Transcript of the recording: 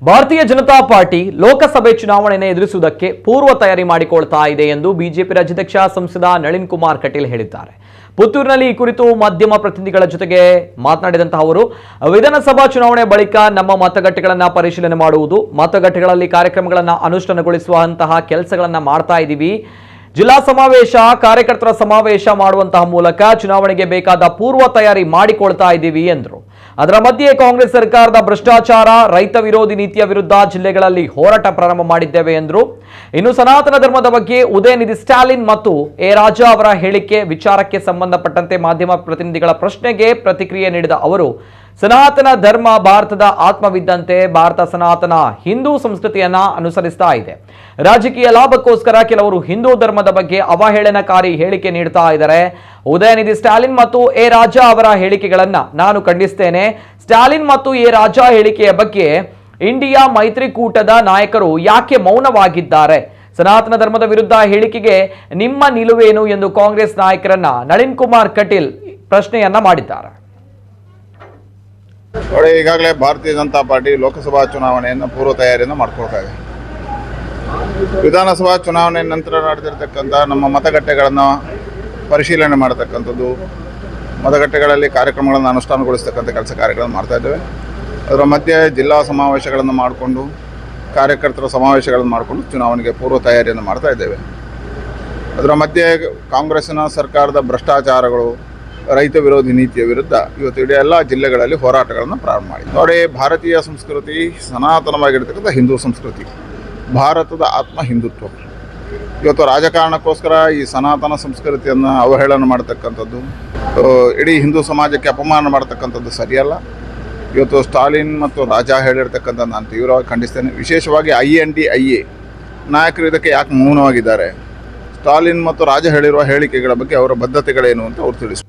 ಭಾರತೀಯ ಜನತಾ ಪಾರ್ಟಿ ಲೋಕಸಭೆ ಚುನಾವಣೆಯನ್ನು ಎದುರಿಸುವುದಕ್ಕೆ ಪೂರ್ವ ತಯಾರಿ ಮಾಡಿಕೊಳ್ತಾ ಇದೆ ಎಂದು ಬಿಜೆಪಿ ರಾಜ್ಯಾಧ್ಯಕ್ಷ ಸಂಸದ ನಳಿನ್ ಕುಮಾರ್ ಕಟೀಲ್ ಹೇಳಿದ್ದಾರೆ. ಪುತ್ತೂರಿನಲ್ಲಿ ಈ ಕುರಿತು ಮಾಧ್ಯಮ ಪ್ರತಿನಿಧಿಗಳ ಜೊತೆಗೆ ಮಾತನಾಡಿದಂತಹ ಅವರು, ವಿಧಾನಸಭಾ ಚುನಾವಣೆ ಬಳಿಕ ನಮ್ಮ ಮತಗಟ್ಟೆಗಳನ್ನು ಪರಿಶೀಲನೆ ಮಾಡುವುದು, ಮತಗಟ್ಟೆಗಳಲ್ಲಿ ಕಾರ್ಯಕ್ರಮಗಳನ್ನು ಅನುಷ್ಠಾನಗೊಳಿಸುವಂತಹ ಕೆಲಸಗಳನ್ನು ಮಾಡ್ತಾ ಇದ್ದೀವಿ. ಜಿಲ್ಲಾ ಸಮಾವೇಶ, ಕಾರ್ಯಕರ್ತರ ಸಮಾವೇಶ ಮಾಡುವಂತಹ ಮೂಲಕ ಚುನಾವಣೆಗೆ ಬೇಕಾದ ಪೂರ್ವ ತಯಾರಿ ಮಾಡಿಕೊಳ್ತಾ ಇದ್ದೀವಿ ಎಂದರು. ಅದರ ಮಧ್ಯೆ ಕಾಂಗ್ರೆಸ್ ಸರ್ಕಾರದ ಭ್ರಷ್ಟಾಚಾರ, ರೈತ ವಿರೋಧಿ ನೀತಿಯ ವಿರುದ್ಧ ಜಿಲ್ಲೆಗಳಲ್ಲಿ ಹೋರಾಟ ಪ್ರಾರಂಭ ಮಾಡಿದ್ದೇವೆ ಎಂದರು. ಇನ್ನು ಸನಾತನ ಧರ್ಮದ ಬಗ್ಗೆ ಉದಯನಿಧಿ ಸ್ಟಾಲಿನ್ ಮತ್ತು ಎ ರಾಜಾ ಅವರ ಹೇಳಿಕೆ ವಿಚಾರಕ್ಕೆ ಸಂಬಂಧಪಟ್ಟಂತೆ ಮಾಧ್ಯಮ ಪ್ರತಿನಿಧಿಗಳ ಪ್ರಶ್ನೆಗೆ ಪ್ರತಿಕ್ರಿಯೆ ನೀಡಿದ ಅವರು, ಸನಾತನ ಧರ್ಮ ಭಾರತದ ಆತ್ಮವಿದ್ದಂತೆ ಭಾರತ ಸನಾತನ ಹಿಂದೂ ಸಂಸ್ಕೃತಿಯನ್ನ ಅನುಸರಿಸ್ತಾ ಇದೆ. ರಾಜಕೀಯ ಲಾಭಕ್ಕೋಸ್ಕರ ಕೆಲವರು ಹಿಂದೂ ಧರ್ಮದ ಬಗ್ಗೆ ಅವಹೇಳನಕಾರಿ ಹೇಳಿಕೆ ನೀಡ್ತಾ ಇದ್ದಾರೆ. ಉದಯನಿಧಿ ಸ್ಟಾಲಿನ್ ಮತ್ತು ಎ ರಾಜಾ ಅವರ ಹೇಳಿಕೆಗಳನ್ನ ನಾನು ಖಂಡಿಸ್ತೇನೆ. ಸ್ಟಾಲಿನ್ ಮತ್ತು ಎ ರಾಜಾ ಹೇಳಿಕೆಯ ಬಗ್ಗೆ ಇಂಡಿಯಾ ಮೈತ್ರಿಕೂಟದ ನಾಯಕರು ಯಾಕೆ ಮೌನವಾಗಿದ್ದಾರೆ? ಸನಾತನ ಧರ್ಮದ ವಿರುದ್ಧ ಹೇಳಿಕೆಗೆ ನಿಮ್ಮ ನಿಲುವೇನು ಎಂದು ಕಾಂಗ್ರೆಸ್ ನಾಯಕರನ್ನ ನಳಿನ್ ಕುಮಾರ್ ಕಟೀಲ್ ಪ್ರಶ್ನೆಯನ್ನ ಮಾಡಿದ್ದಾರೆ. ನೋಡಿ, ಈಗಾಗಲೇ ಭಾರತೀಯ ಜನತಾ ಪಾರ್ಟಿ ಲೋಕಸಭಾ ಚುನಾವಣೆಯನ್ನು ಪೂರ್ವ ತಯಾರಿಯನ್ನು ಮಾಡ್ಕೊಳ್ತಾ ಇದೆ. ವಿಧಾನಸಭಾ ಚುನಾವಣೆ ನಂತರ ನಡೆದಿರ್ತಕ್ಕಂಥ ನಮ್ಮ ಮತಗಟ್ಟೆಗಳನ್ನು ಪರಿಶೀಲನೆ ಮಾಡತಕ್ಕಂಥದ್ದು, ಮತಗಟ್ಟೆಗಳಲ್ಲಿ ಕಾರ್ಯಕ್ರಮಗಳನ್ನು ಅನುಷ್ಠಾನಗೊಳಿಸ್ತಕ್ಕಂಥ ಕೆಲಸ ಕಾರ್ಯಗಳನ್ನು ಮಾಡ್ತಾ ಇದ್ದೇವೆ. ಅದರ ಮಧ್ಯೆ ಜಿಲ್ಲಾ ಸಮಾವೇಶಗಳನ್ನು ಮಾಡಿಕೊಂಡು, ಕಾರ್ಯಕರ್ತರ ಸಮಾವೇಶಗಳನ್ನು ಮಾಡಿಕೊಂಡು ಚುನಾವಣೆಗೆ ಪೂರ್ವ ತಯಾರಿಯನ್ನು ಮಾಡ್ತಾ ಇದ್ದೇವೆ. ಅದರ ಮಧ್ಯೆ ಕಾಂಗ್ರೆಸ್ಸಿನ ಸರ್ಕಾರದ ಭ್ರಷ್ಟಾಚಾರಗಳು, ರೈತ ವಿರೋಧಿ ನೀತಿಯ ವಿರುದ್ಧ ಇವತ್ತು ಇಡೀ ಎಲ್ಲ ಜಿಲ್ಲೆಗಳಲ್ಲಿ ಹೋರಾಟಗಳನ್ನು ಪ್ರಾರಂಭ ಮಾಡಿ. ನೋಡಿ, ಭಾರತೀಯ ಸಂಸ್ಕೃತಿ ಸನಾತನವಾಗಿರ್ತಕ್ಕಂಥ ಹಿಂದೂ ಸಂಸ್ಕೃತಿ, ಭಾರತದ ಆತ್ಮ ಹಿಂದುತ್ವ. ಇವತ್ತು ರಾಜಕಾರಣಕ್ಕೋಸ್ಕರ ಈ ಸನಾತನ ಸಂಸ್ಕೃತಿಯನ್ನು ಅವಹೇಳನ ಮಾಡತಕ್ಕಂಥದ್ದು, ಇಡೀ ಹಿಂದೂ ಸಮಾಜಕ್ಕೆ ಅಪಮಾನ ಮಾಡತಕ್ಕಂಥದ್ದು ಸರಿಯಲ್ಲ. ಇವತ್ತು ಸ್ಟಾಲಿನ್ ಮತ್ತು ರಾಜಾ ಹೇಳಿರ್ತಕ್ಕಂಥ ನಾನು ತೀವ್ರವಾಗಿ ಖಂಡಿಸ್ತೇನೆ. ವಿಶೇಷವಾಗಿ INDIA ನಾಯಕರು ಇದಕ್ಕೆ ಯಾಕೆ ಮೌನವಾಗಿದ್ದಾರೆ? ಸ್ಟಾಲಿನ್ ಮತ್ತು ರಾಜ ಹೇಳಿರುವ ಹೇಳಿಕೆಗಳ ಬಗ್ಗೆ ಅವರ ಬದ್ಧತೆಗಳೇನು ಅಂತ ಅವ್ರು ತಿಳಿಸ್ತಾರೆ.